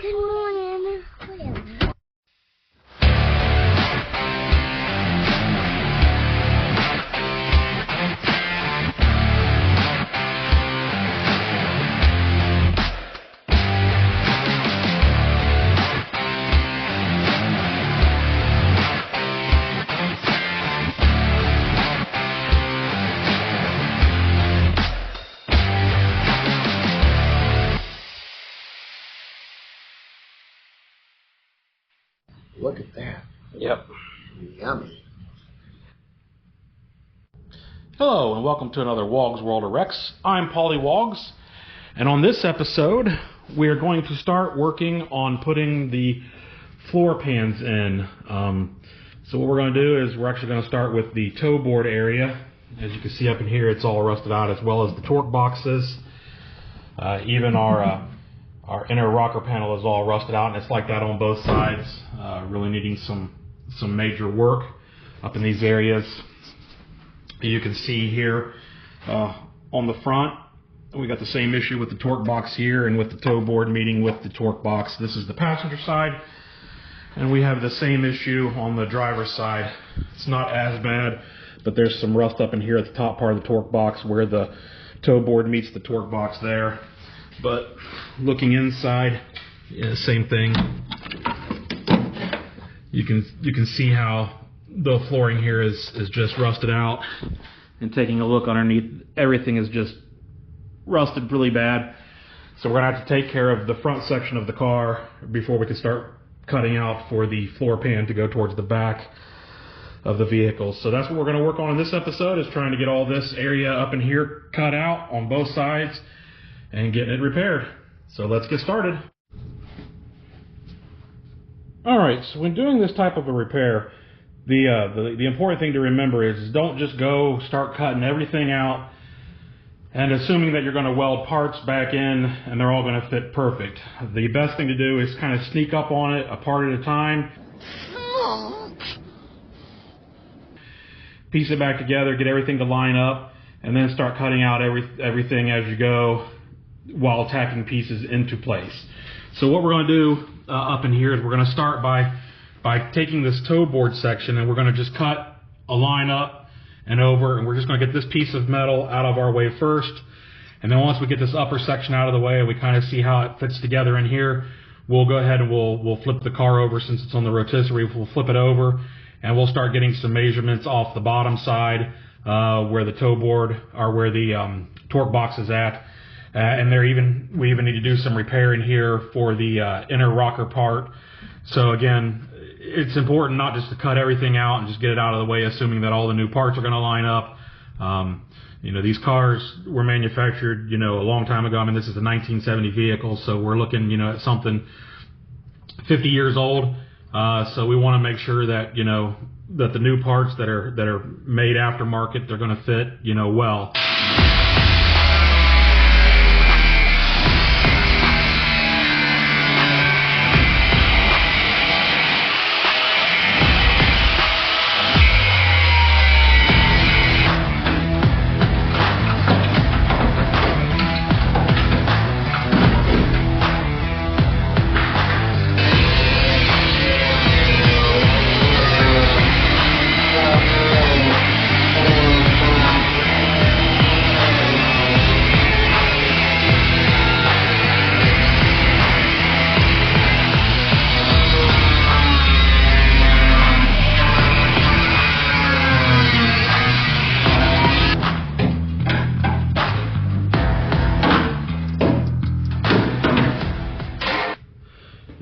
Good morning. Look at that. Yep. Yummy. Hello and welcome to another Wogs World of Rex. I'm Paulie Wogs, and on this episode we are going to start working on putting the floor pans in. So what we're going to do is we're actually going to start with the toe board area. As you can see up in here, it's all rusted out, as well as the torque boxes. Even our inner rocker panel is all rusted out, and it's like that on both sides. Really needing some major work up in these areas. You can see here on the front, we got the same issue with the torque box here and with the toe board meeting with the torque box. This is the passenger side, and we have the same issue on the driver's side. It's not as bad, but there's some rust up in here at the top part of the torque box where the toe board meets the torque box there. But looking inside, yeah, same thing. You can see how the flooring here is just rusted out. And taking a look underneath, everything is just rusted really bad. So we're gonna have to take care of the front section of the car before we can start cutting out for the floor pan to go towards the back of the vehicle. So that's what we're gonna work on in this episode, is trying to get all this area up in here cut out on both sides and getting it repaired. So let's get started. Alright, so when doing this type of a repair, the important thing to remember is don't just go start cutting everything out and assuming that you're going to weld parts back in and they're all going to fit perfect. The best thing to do is kind of sneak up on it a part at a time. Piece it back together, get everything to line up, and then start cutting out everything as you go while tacking pieces into place. So what we're going to do up in here is we're going to start by taking this toe board section, and we're going to just cut a line up and over, and we're just going to get this piece of metal out of our way first. And then once we get this upper section out of the way and we kind of see how it fits together in here, we'll go ahead and we'll flip the car over. Since it's on the rotisserie, we'll flip it over and we'll start getting some measurements off the bottom side where the toe board, or where the torque box is at. And we even need to do some repair in here for the inner rocker part. So again, it's important not just to cut everything out and just get it out of the way, assuming that all the new parts are going to line up. You know, these cars were manufactured, you know, a long time ago. I mean, this is a 1970 vehicle, so we're looking, you know, at something 50 years old. So we want to make sure that, you know, that the new parts that are made aftermarket, they're going to fit, you know, well.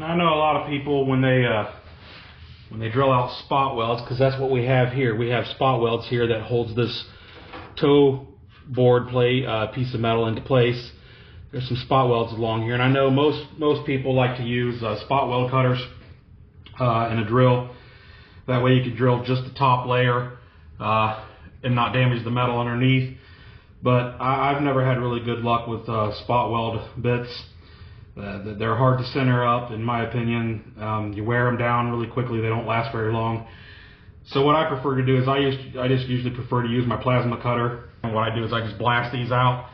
I know a lot of people when they drill out spot welds, because that's what we have here. We have spot welds here that holds this toe board plate piece of metal into place. There's some spot welds along here, and I know most people like to use spot weld cutters and a drill. That way you can drill just the top layer and not damage the metal underneath. But I've never had really good luck with spot weld bits. They're hard to center up, in my opinion. You wear them down really quickly. They don't last very long. So what I prefer to do is I just usually prefer to use my plasma cutter. And what I do is I just blast these out,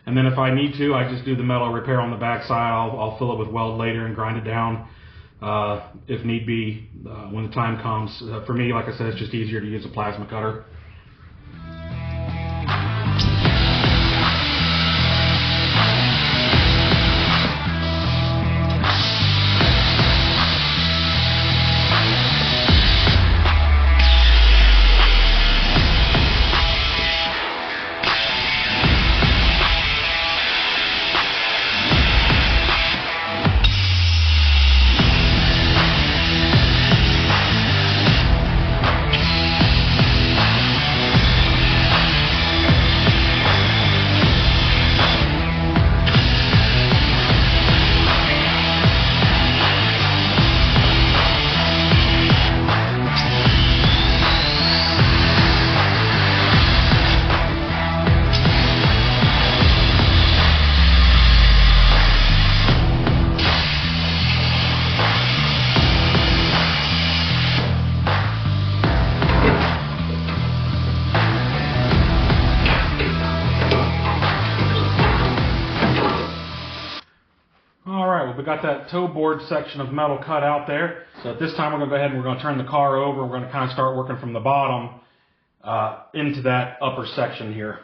And then if I need to, I just do the metal repair on the back side. I'll fill it with weld later and grind it down if need be when the time comes. For me, like I said, it's just easier to use a plasma cutter. We got that toe board section of metal cut out there. So at this time we're going to go ahead and we're going to turn the car over. We're going to kind of start working from the bottom into that upper section here.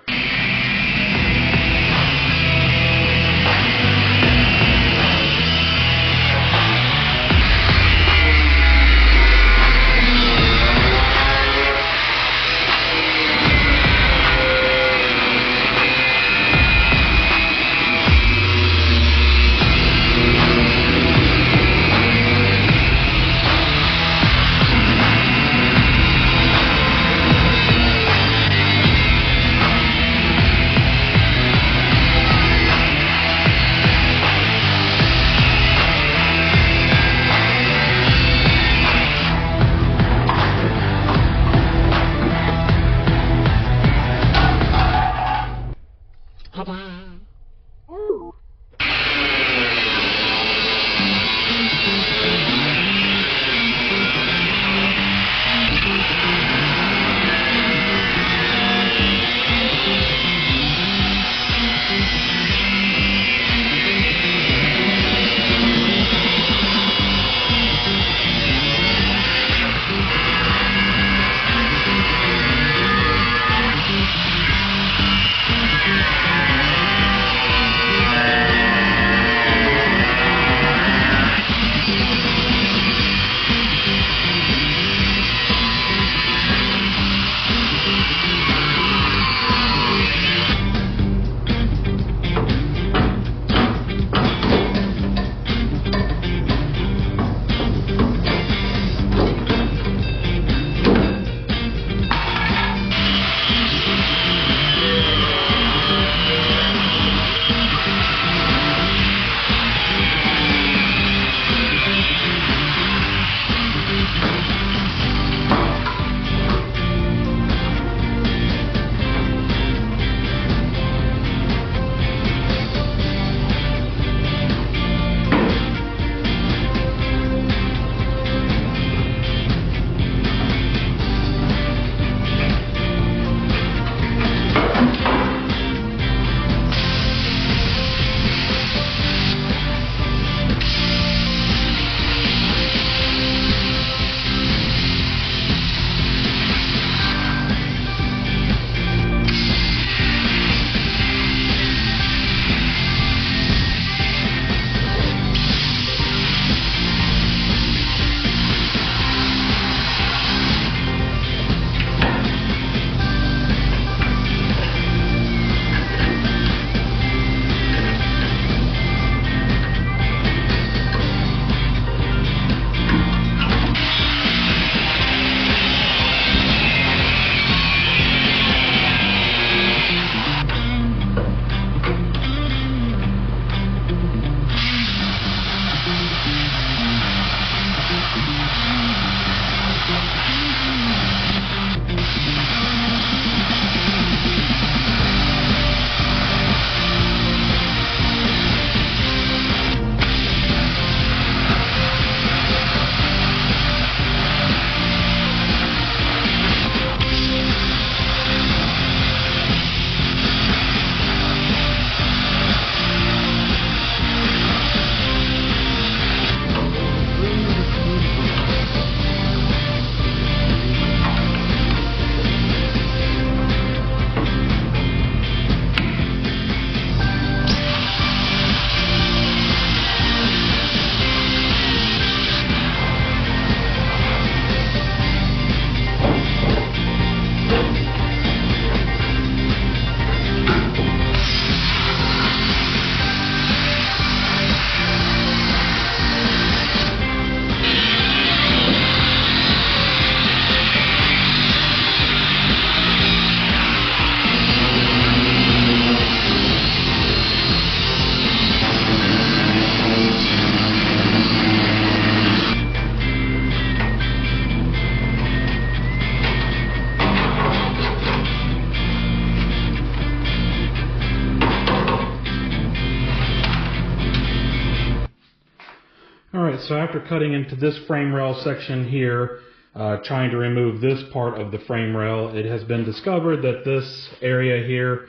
Alright, so after cutting into this frame rail section here, trying to remove this part of the frame rail, it has been discovered that this area here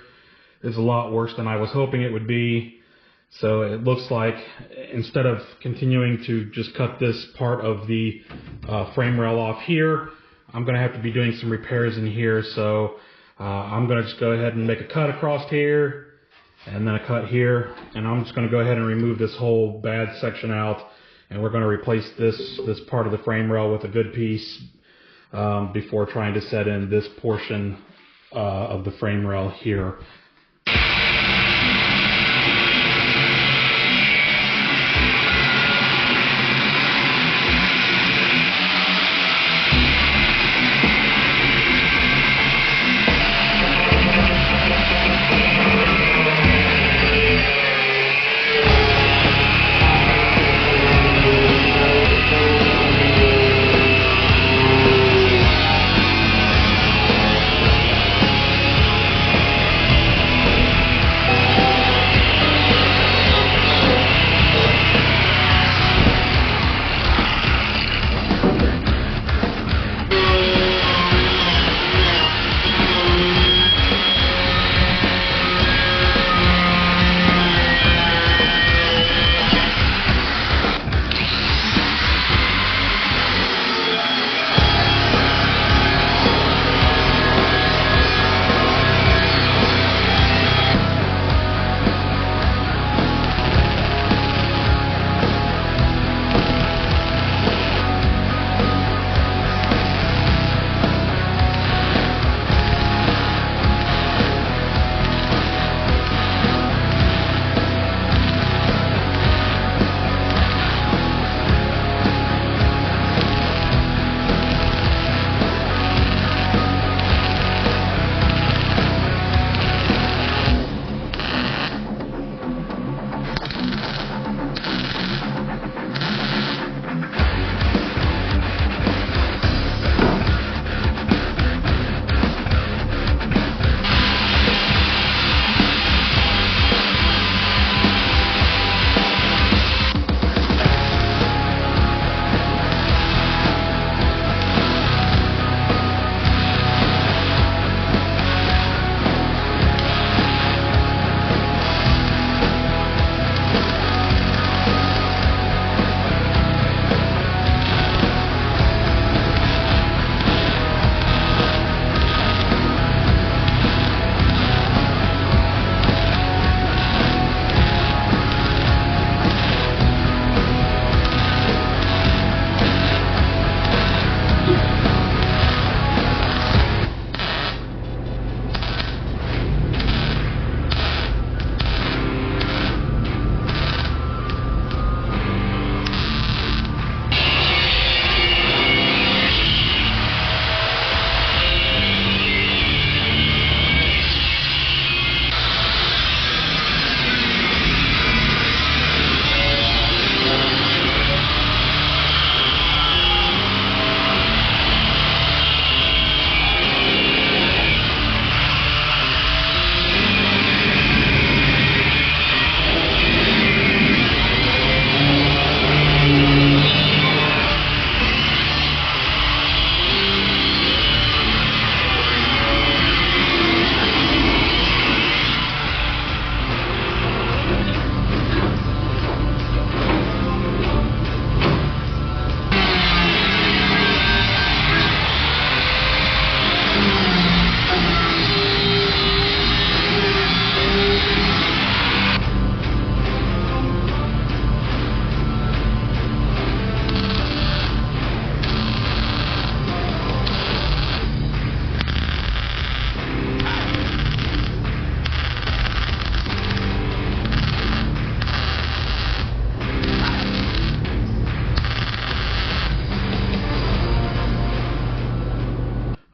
is a lot worse than I was hoping it would be. So it looks like instead of continuing to just cut this part of the frame rail off here, I'm going to have to be doing some repairs in here. So I'm going to just go ahead and make a cut across here and then a cut here, and I'm just going to go ahead and remove this whole bad section out, and we're going to replace this part of the frame rail with a good piece before trying to set in this portion of the frame rail here.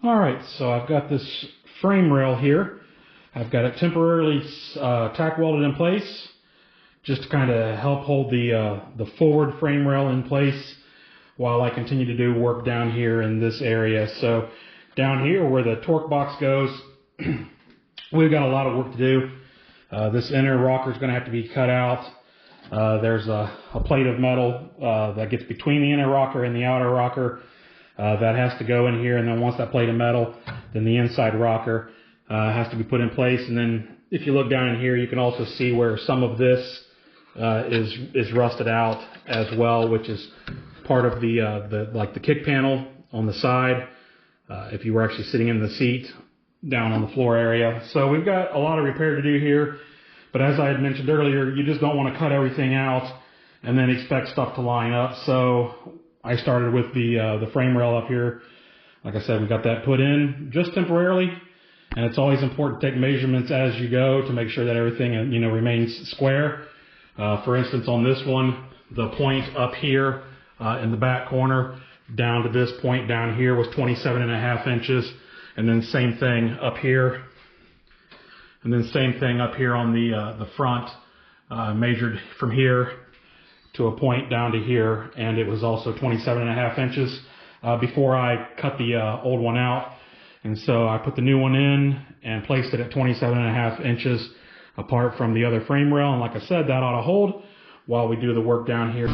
Alright, so I've got this frame rail here. I've got it temporarily tack welded in place just to kind of help hold the forward frame rail in place while I continue to do work down here in this area. So down here where the torque box goes, we've got a lot of work to do. This inner rocker is going to have to be cut out. There's a plate of metal that gets between the inner rocker and the outer rocker that has to go in here, and then once that plate of metal, then the inside rocker has to be put in place. And then if you look down in here, you can also see where some of this is rusted out as well, which is part of the kick panel on the side. If you were actually sitting in the seat down on the floor area. So we've got a lot of repair to do here, but as I had mentioned earlier, you just don't want to cut everything out and then expect stuff to line up. So I started with the frame rail up here. Like I said, we got that put in just temporarily, and it's always important to take measurements as you go to make sure that everything remains square. For instance, on this one, the point up here in the back corner down to this point down here was 27.5 inches, and then same thing up here, and then same thing up here on the front, measured from here to a point down to here, and it was also 27.5 inches before I cut the old one out. And so I put the new one in and placed it at 27.5 inches apart from the other frame rail, and like I said, that ought to hold while we do the work down here.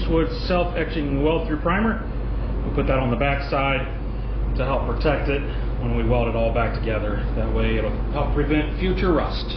Eastwood self-etching weld-through primer. We'll put that on the back side to help protect it when we weld it all back together. That way it'll help prevent future rust.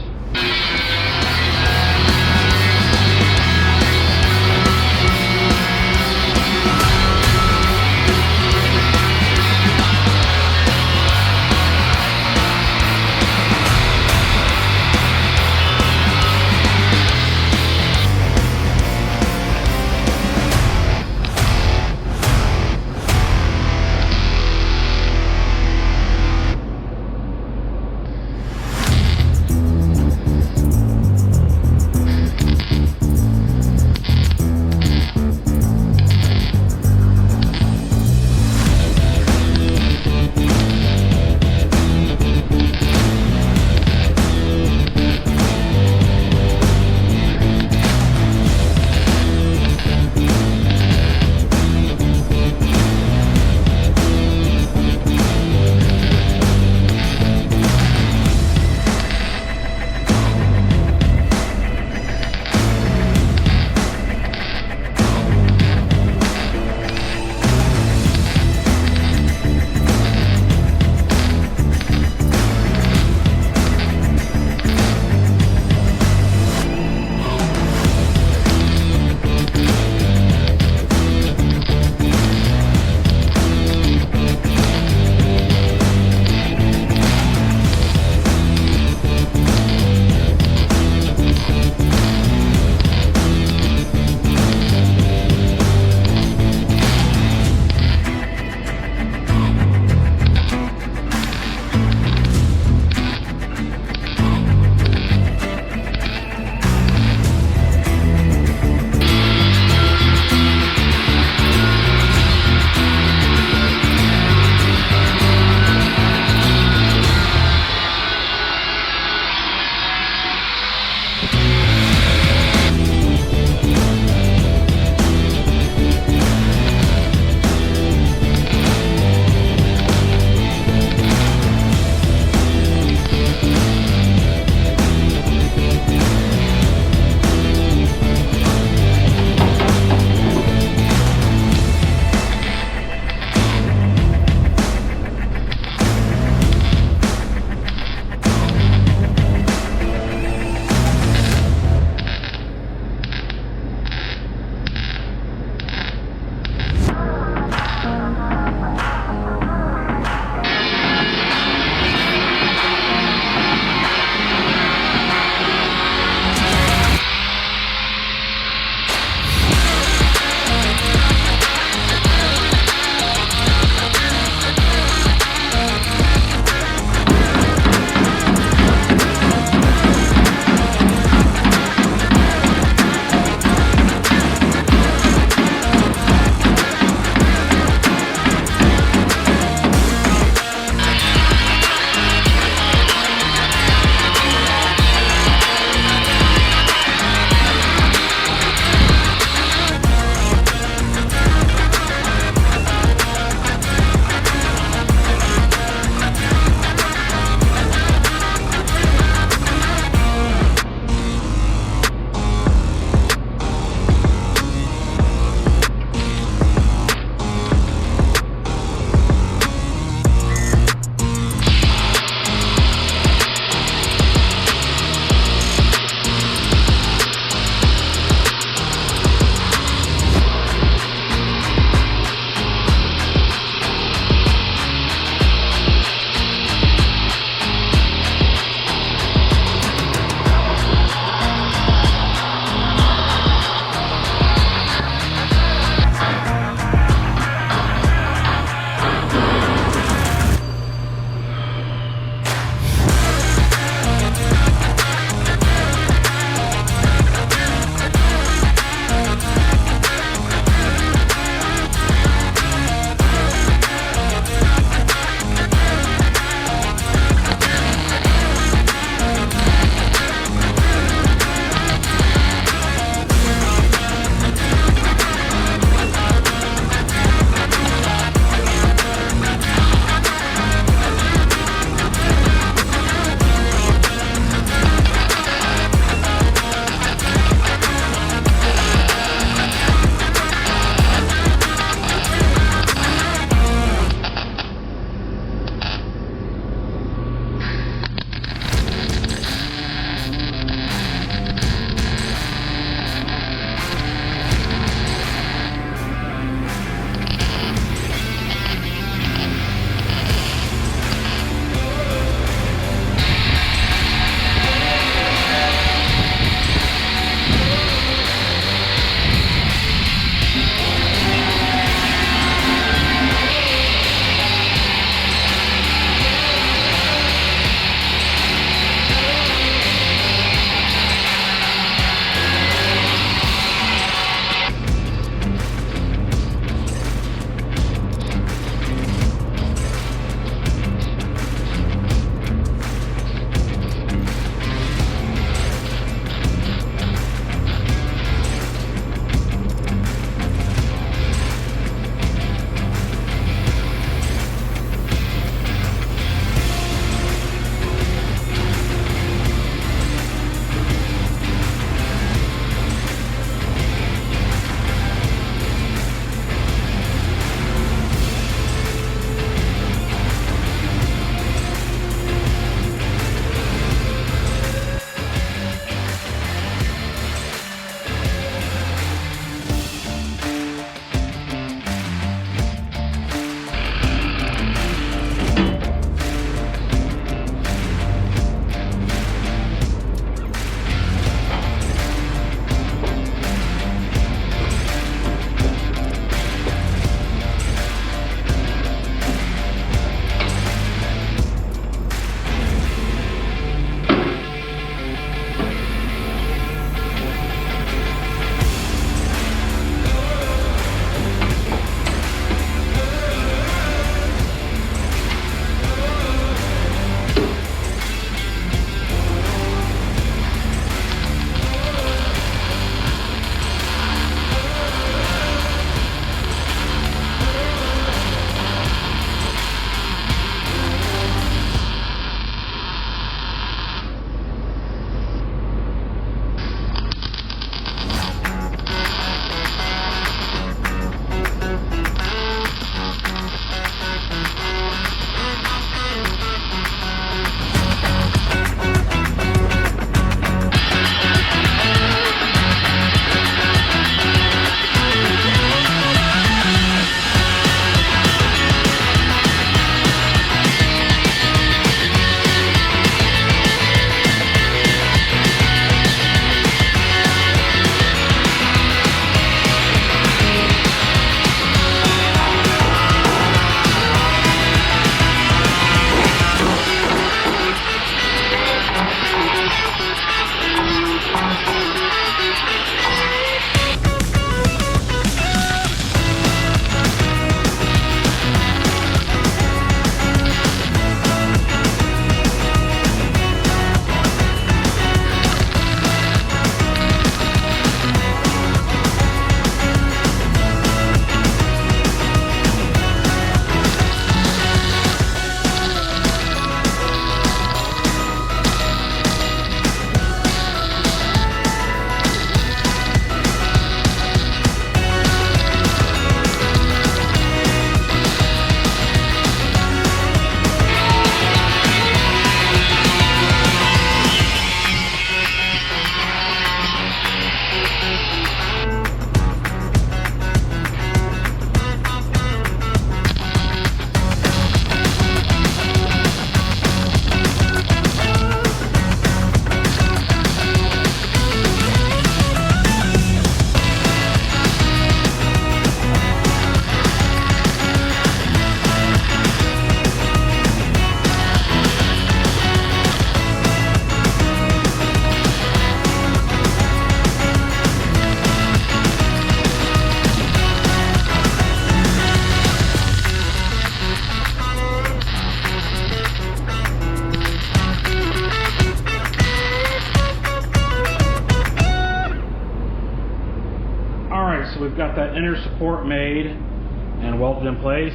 that inner support made and welded in place.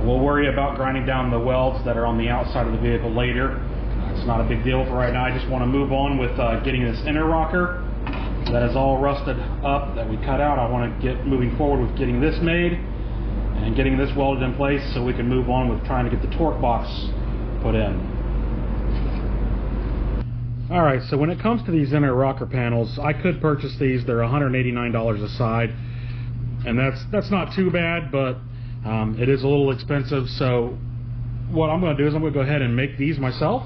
We'll worry about grinding down the welds that are on the outside of the vehicle later. It's not a big deal for right now. I just want to move on with getting this inner rocker that is all rusted up that we cut out. I want to get moving forward with getting this made and getting this welded in place so we can move on with trying to get the torque box put in. Alright, so when it comes to these inner rocker panels, I could purchase these. They're $189 a side, and that's not too bad, but it is a little expensive. So what I'm going to do is I'm going to go ahead and make these myself.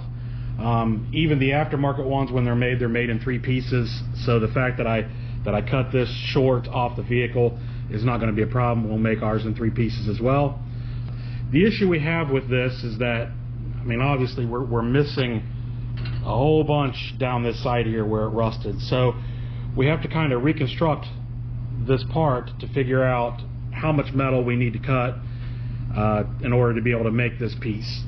Even the aftermarket ones, when they're made in 3 pieces. So the fact that I cut this short off the vehicle is not going to be a problem. We'll make ours in 3 pieces as well. The issue we have with this is that, I mean, obviously we're missing a whole bunch down this side here where it rusted. So we have to kind of reconstruct this part to figure out how much metal we need to cut in order to be able to make this piece.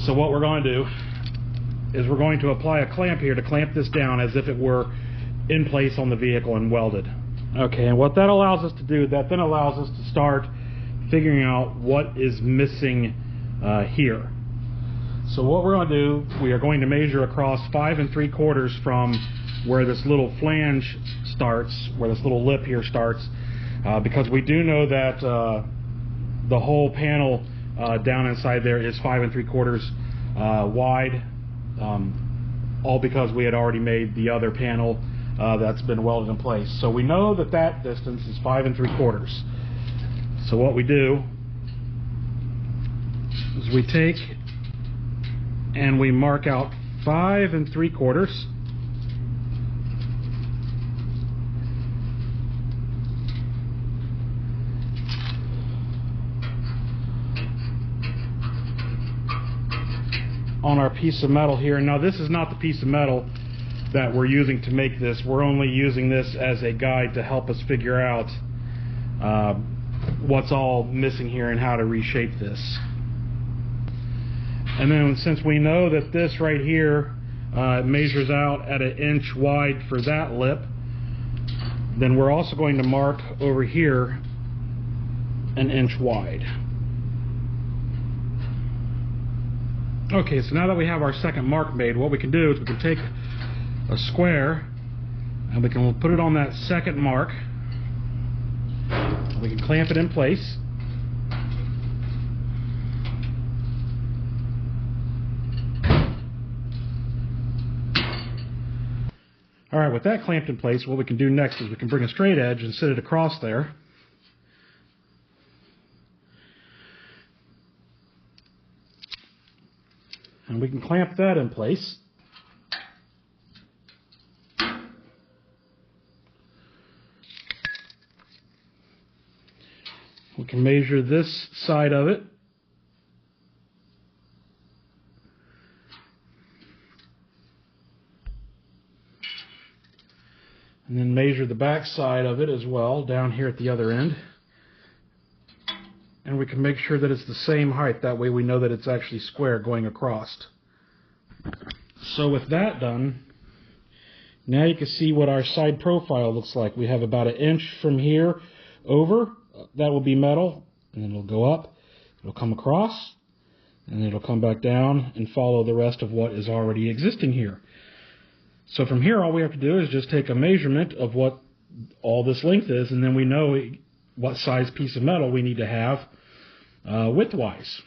So what we're going to do is we're going to apply a clamp here to clamp this down as if it were in place on the vehicle and welded. Okay, and what that allows us to do, that then allows us to start figuring out what is missing here. So what we're going to do, we are going to measure across 5 3/4 from where this little flange starts, where this little lip here starts, because we do know that the whole panel down inside there is 5 3/4 wide, all because we had already made the other panel that's been welded in place. So we know that that distance is 5 3/4. So what we do is we take and we mark out 5 3/4. on our piece of metal here. Now this is not the piece of metal that we're using to make this. We're only using this as a guide to help us figure out what's all missing here and how to reshape this. And then since we know that this right here measures out at 1 inch wide for that lip, then we're also going to mark over here 1 inch wide. Okay, so now that we have our second mark made, what we can do is we can take a square and we can put it on that second mark. We can clamp it in place. Alright, with that clamped in place, what we can do next is we can bring a straight edge and sit it across there. And we can clamp that in place. We can measure this side of it. And then measure the back side of it as well, down here at the other end. And we can make sure that it's the same height. That way we know that it's actually square going across. So with that done, now you can see what our side profile looks like. We have about 1 inch from here over. That will be metal, and then it'll go up, it'll come across, and it'll come back down and follow the rest of what is already existing here. So from here, all we have to do is just take a measurement of what all this length is, and then we know what size piece of metal we need to have width-wise.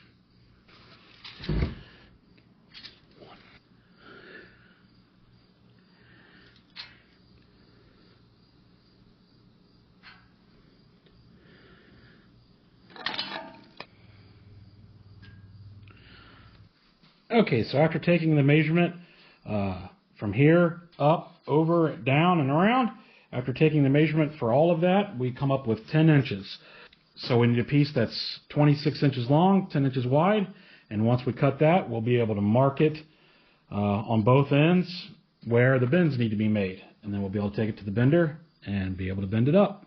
Okay, so after taking the measurement from here, up, over, down, and around, after taking the measurement for all of that, we come up with 10 inches. So we need a piece that's 26 inches long, 10 inches wide, and once we cut that, we'll be able to mark it on both ends where the bends need to be made. And then we'll be able to take it to the bender and be able to bend it up.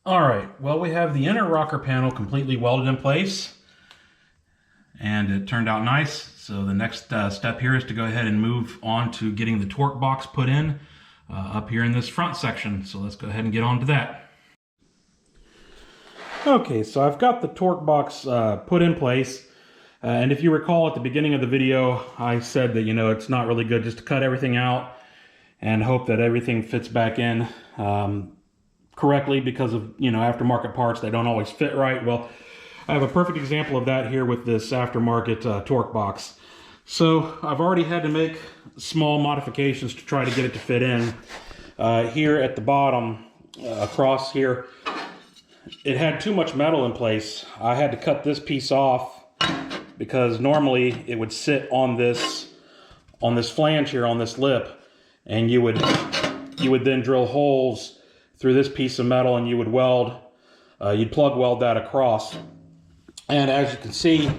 All right, well, we have the inner rocker panel completely welded in place, and it turned out nice. So the next step here is to go ahead and move on to getting the torque box put in up here in this front section. So let's go ahead and get on to that. Okay, so I've got the torque box put in place. And if you recall at the beginning of the video, I said that, it's not really good just to cut everything out and hope that everything fits back in correctly, because of, aftermarket parts, they don't always fit right. Well, I have a perfect example of that here with this aftermarket torque box. So I've already had to make small modifications to try to get it to fit in. Here at the bottom, across here, it had too much metal in place. I had to cut this piece off because normally it would sit on this flange here, on this lip, and you would then drill holes through this piece of metal, and you would weld, you'd plug weld that across. And as you can see,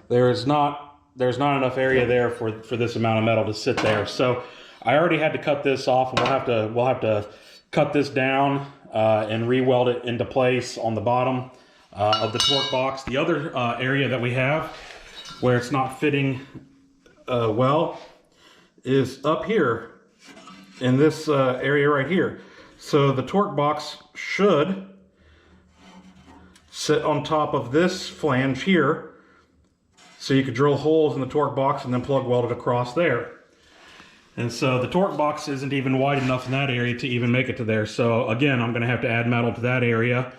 there's not enough area there for this amount of metal to sit there. So I already had to cut this off, and we'll have to cut this down and re-weld it into place on the bottom of the torque box. The other area that we have where it's not fitting well is up here in this area right here. So the torque box should sit on top of this flange here, so you could drill holes in the torque box and then plug weld it across there. And so the torque box isn't even wide enough in that area to even make it to there. So again, I'm going to have to add metal to that area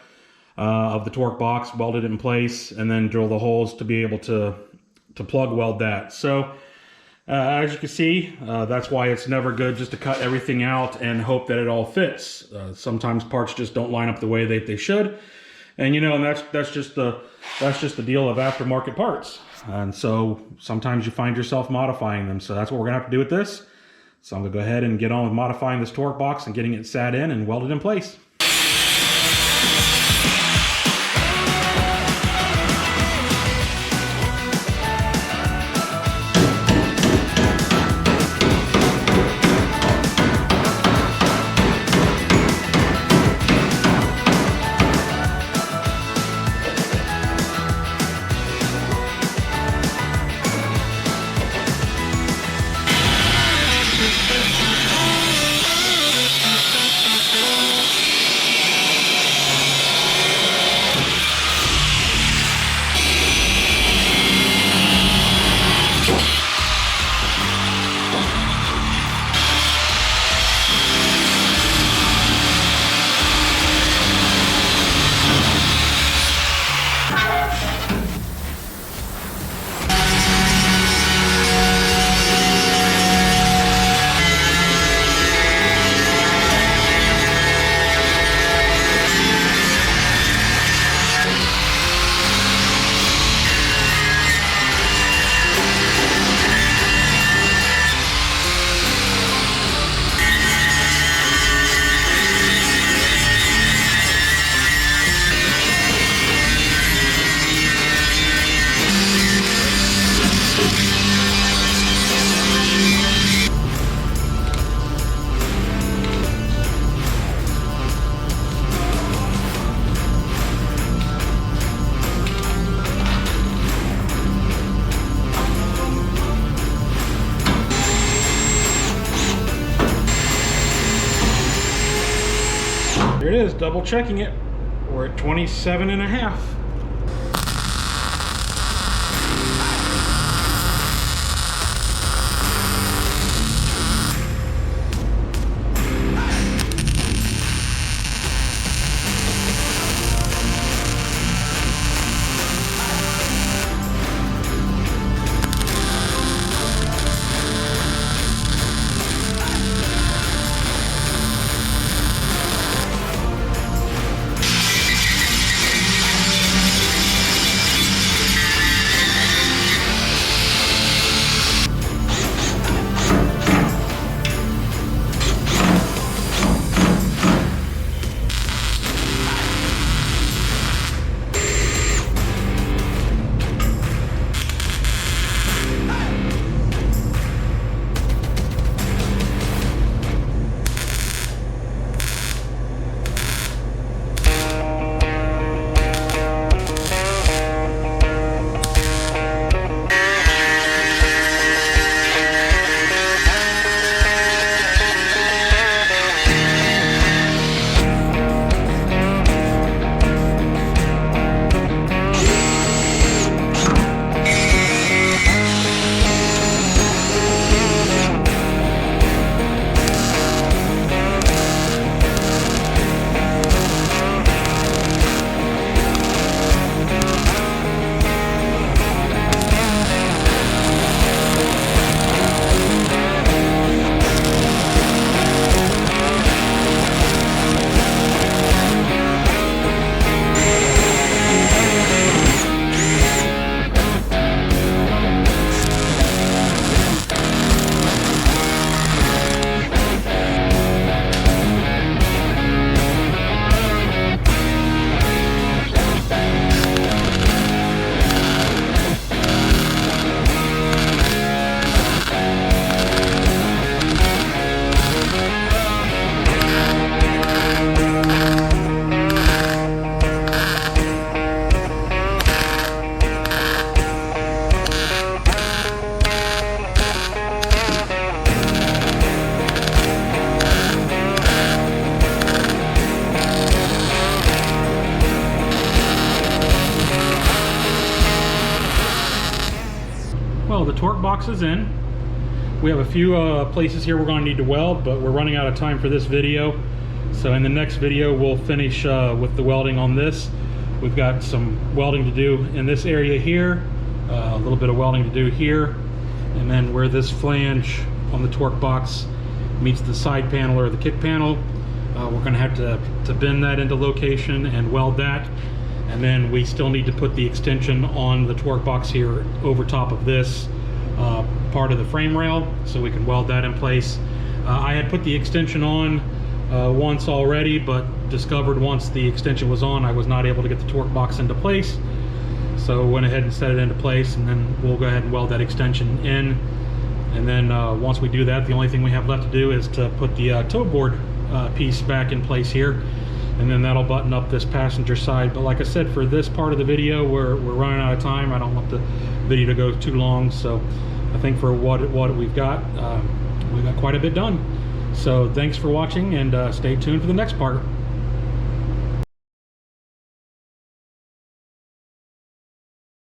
of the torque box, weld it in place, and then drill the holes to be able to plug weld that. So as you can see, that's why it's never good just to cut everything out and hope that it all fits. Sometimes parts just don't line up the way that they should, and and that's just the deal of aftermarket parts. And so sometimes you find yourself modifying them. So that's what we're gonna have to do with this. So I'm gonna go ahead and get on with modifying this torque box and getting it sat in and welded in place. There it is, double checking it. We're at 27.5. Well, the torque box is in. We have a few places here we're going to need to weld, but we're running out of time for this video. So in the next video, we'll finish with the welding on this. We've got some welding to do in this area here, a little bit of welding to do here, and then where this flange on the torque box meets the side panel or the kick panel, we're going to have to bend that into location and weld that. And then we still need to put the extension on the torque box here over top of this part of the frame rail, so we can weld that in place. I had put the extension on once already, but discovered once the extension was on, I was not able to get the torque box into place. So went ahead and set it into place, and then we'll go ahead and weld that extension in. And then once we do that, the only thing we have left to do is to put the toe board piece back in place here, and then that'll button up this passenger side. But like I said, for this part of the video, we're running out of time. I don't want the video to go too long, so I think for what we've got quite a bit done. So thanks for watching, and stay tuned for the next part.